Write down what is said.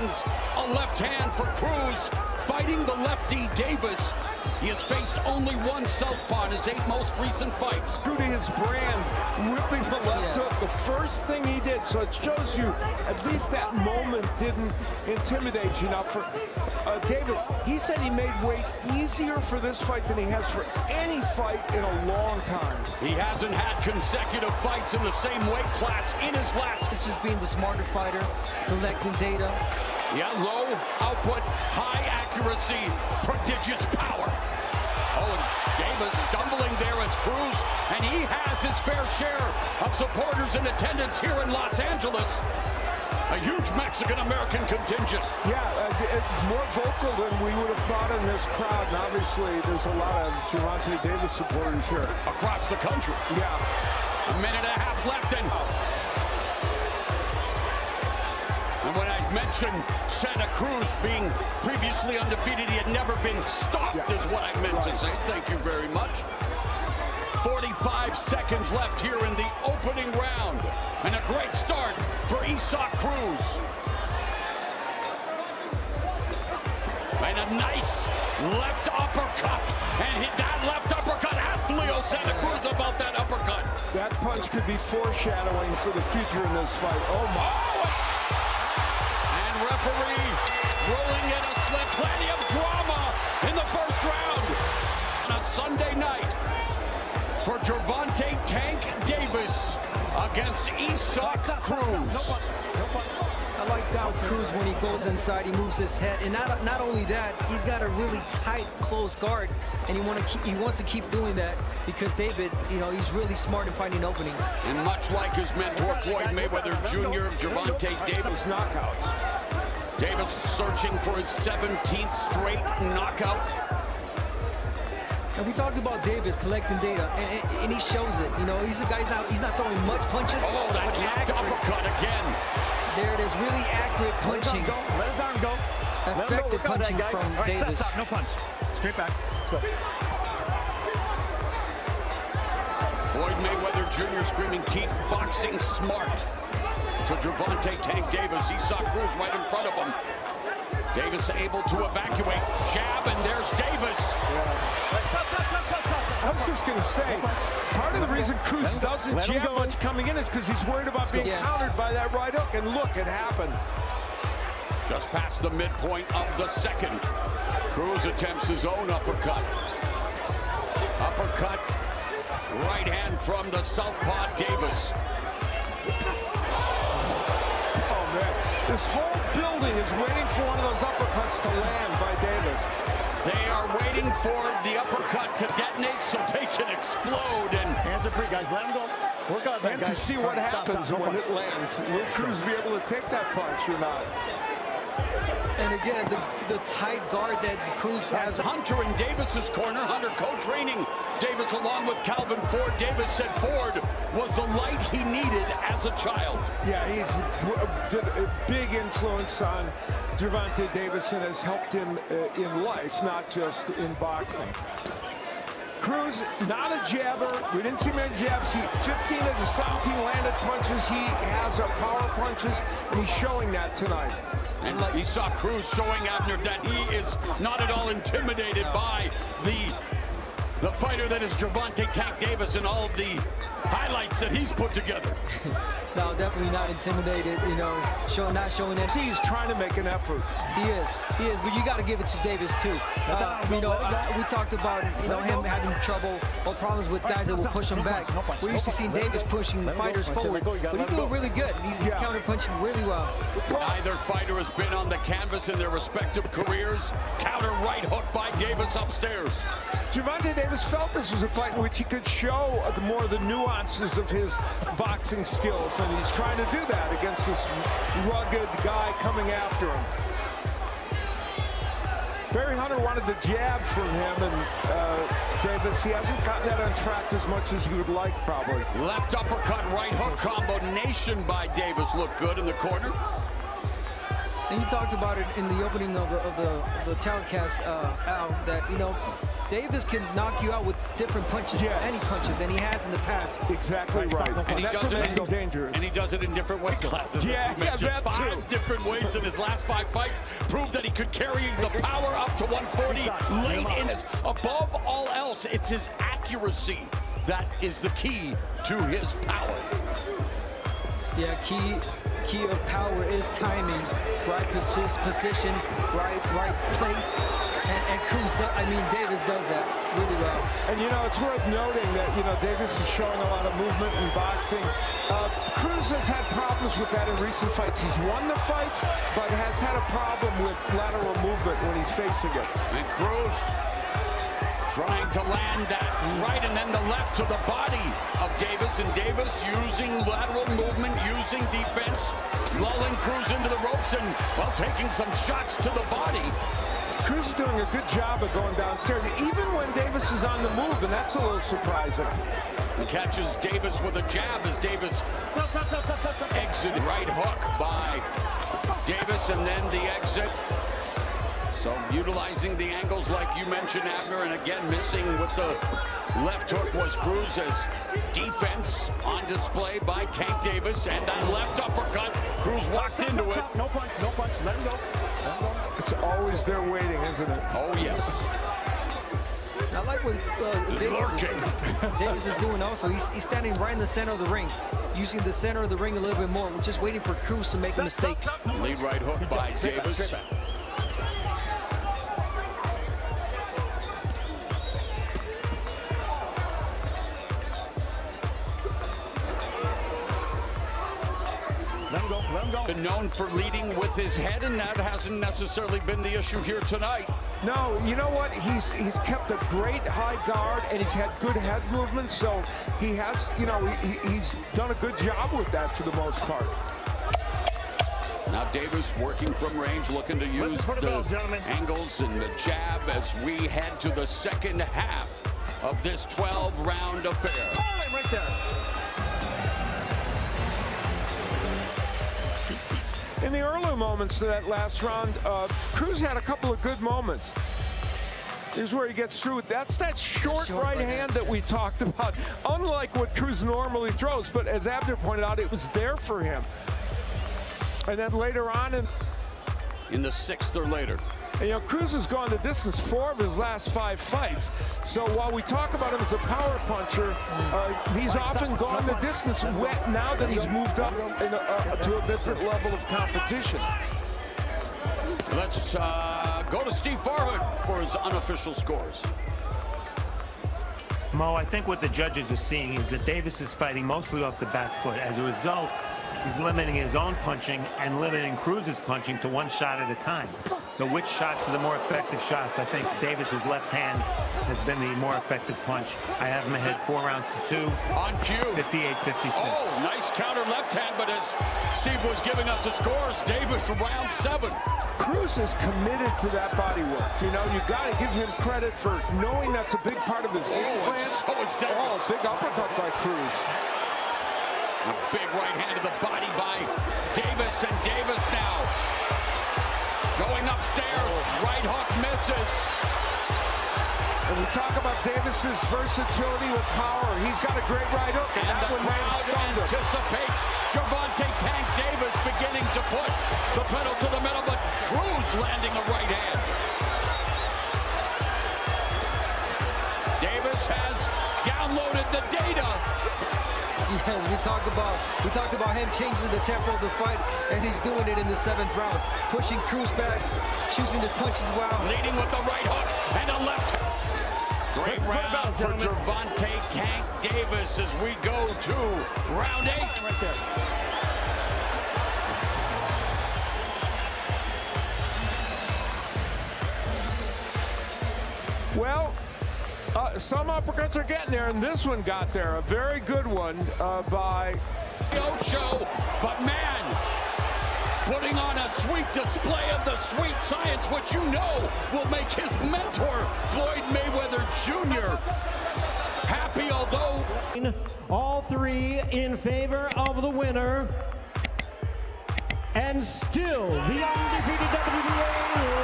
lands a left hand for Cruz. Fighting the lefty Davis. He has faced only one southpaw in his 8 most recent fights. True to his brand, ripping the left hook, the first thing he did. So it shows you at least that moment didn't intimidate you. Now for Davis, he said he made weight easier for this fight than he has for any fight in a long time. He hasn't had consecutive fights in the same weight class in his last. This is being the smarter fighter, collecting data. Yeah, low output, high accuracy, prodigious power. Oh, and Davis stumbling there as Cruz, and he has his fair share of supporters in attendance here in Los Angeles. A huge Mexican-American contingent. Yeah, more vocal than we would have thought in this crowd. And obviously, there's a lot of Gervonta Davis supporters here. Across the country. Yeah. A minute and a half left, and when I mentioned Santa Cruz being previously undefeated, he had never been stopped, is what I meant to say. Thank you very much. 45 seconds left here in the opening round. And a great start for Isaac Cruz. And a nice left uppercut. And that left uppercut, ask Leo Santa Cruz about that uppercut. That punch could be foreshadowing for the future in this fight. Oh, my. Referee ruling in a slip. Plenty of drama in the first round. On a Sunday night for Gervonta "Tank" Davis against Isaac Cruz. I like how Cruz, when he goes inside, he moves his head, and not only that, he's got a really tight, close guard, and he wants to keep doing that because David, you know, he's really smart in finding openings. And much like his mentor Floyd Mayweather Jr., Gervonta Davis knockouts. Davis searching for his 17th straight knockout. And we talked about Davis collecting data, and he shows it. You know, he's a guy, he's not throwing much punches. Oh, that left uppercut again. There it is, really accurate punching. Let his arm go. Effective punching from Davis. Stop, no punch. Straight back. Let's go. Floyd Mayweather Jr. screaming, keep boxing smart. To Gervonta "Tank" Davis, Isaac Cruz right in front of him. Davis able to evacuate, jab, and there's Davis. I was just going to say, part of the reason Cruz doesn't jab much coming in is because he's worried about being countered by that right hook, and look, it happened. Just past the midpoint of the second. Cruz attempts his own uppercut. Uppercut, right hand from the southpaw Davis. This whole building is waiting for one of those uppercuts to land by Davis. They are waiting for the uppercut to detonate so they can explode. And hands are free, guys. Let him go. Work on that, and guys. to see what happens when it lands. Will Cruz be able to take that punch or not? And again, the tight guard that Cruz has. Hunter in Davis's corner. Hunter co-training Davis along with Calvin Ford. Davis said Ford was the light he needed as a child. Yeah, he's a big influence on Gervonta Davis and has helped him in life, not just in boxing. Cruz, not a jabber. We didn't see many jabs. 15 of the 17 landed punches he has are power punches, and he's showing that tonight. And like he saw Cruz showing Abner that he is not at all intimidated by the fighter that is Gervonta "Tank" Davis and all of the highlights that he's put together. No, definitely not intimidated, you know, not showing that. He's trying to make an effort. He is, but you got to give it to Davis too. You know, we talked about, you know, him having trouble or problems with guys that will push him back. We're used to seeing Davis pushing fighters forward, but he's doing really good. He's counter-punching really well. Neither fighter has been on the canvas in their respective careers. Counter right hook by Davis upstairs. Gervonta Davis felt this was a fight in which he could show more of the nuances of his boxing skills, and he's trying to do that against this rugged guy coming after him. Barry Hunter wanted the jab from him, and Davis, he hasn't gotten that on track as much as he would like, probably. Left uppercut, right hook combination by Davis looked good in the corner. And you talked about it in the opening of the telecast, Al, that, you know, Davis can knock you out with different punches, any punches, and he has in the past. Exactly right. And he that's does what makes it him dangerous. And he does it in different weight classes. Yeah, that too. 5 different weights in his last 5 fights. Proved that he could carry the power up to 140 late in his. Above all else, it's his accuracy that is the key to his power. Yeah, key of power is timing, right position, right place, and Cruz, Davis does that really well. And it's worth noting that Davis is showing a lot of movement in boxing. Cruz has had problems with that in recent fights. He's won the fights, but has had a problem with lateral movement when he's facing it. And Cruz trying to land that right and then the left to the body of Davis, and Davis using lateral movement, using defense, lulling Cruz into the ropes and, well, taking some shots to the body. Cruz is doing a good job of going downstairs, even when Davis is on the move, and that's a little surprising. He catches Davis with a jab as Davis exit. Right hook by Davis, and then the exit. So utilizing the angles like you mentioned, Abner, and again missing with the left hook was Cruz as defense on display by Tank Davis, and that left uppercut. Cruz walked into it. No punch, no punch. Let him go. Let him go. It's always there waiting, isn't it? Oh, yes. I like what Davis is doing also. He's standing right in the center of the ring, using the center of the ring a little bit more, just waiting for Cruz to make a mistake. Lead right hook by Davis. Let him go. Let him go. Been known for leading with his head, and that hasn't necessarily been the issue here tonight. No, you know what? He's kept a great high guard, and he's had good head movement, so he has, he's done a good job with that for the most part. Now Davis working from range, looking to use the angles and the jab as we head to the second half of this 12-round affair. Oh, right there. In the early moments of that last round, Cruz had a couple of good moments. Here's where he gets through it. That's that short right hand that we talked about. Unlike what Cruz normally throws, but as Abner pointed out, it was there for him. And then later on in the 6th or later. And, Cruz has gone the distance 4 of his last 5 fights. So while we talk about him as a power puncher, he's often gone the distance now that he's moved up to a different level of competition. Let's go to Steve Farhood for his unofficial scores. Mo, I think what the judges are seeing is that Davis is fighting mostly off the back foot. As a result, he's limiting his own punching and limiting Cruz's punching to 1 shot at a time. So which shots are the more effective shots? I think Davis's left hand has been the more effective punch. I have him ahead 4 rounds to 2. On cue. 58-56. Oh, nice counter left hand, but as Steve was giving us the scores, Davis round 7. Cruz is committed to that body work. You got to give him credit for knowing that's a big part of his game plan. So it's Davis. Oh, big uppercut by Cruz. A big right hand to the body by Davis, and Davis now going upstairs. Right hook misses. And we talk about Davis's versatility with power. He's got a great right hook, and that the one may have crowd stunned him. anticipates Gervonta Tank Davis beginning to put the pedal to the metal, but Cruz landing a right hand. Davis has downloaded the data. Yes, we talked about him changing the tempo of the fight, and he's doing it in the 7th round, pushing Cruz back, choosing his punches well. Leading with the right hook and a left. Great round for Gervonta Tank Davis as we go to round 8. Right there. Well, some uppercuts are getting there, and this one got there. A very good one by Show, but man, putting on a sweet display of the sweet science, which will make his mentor, Floyd Mayweather Jr., happy, although... All 3 in favor of the winner, and still the undefeated WBA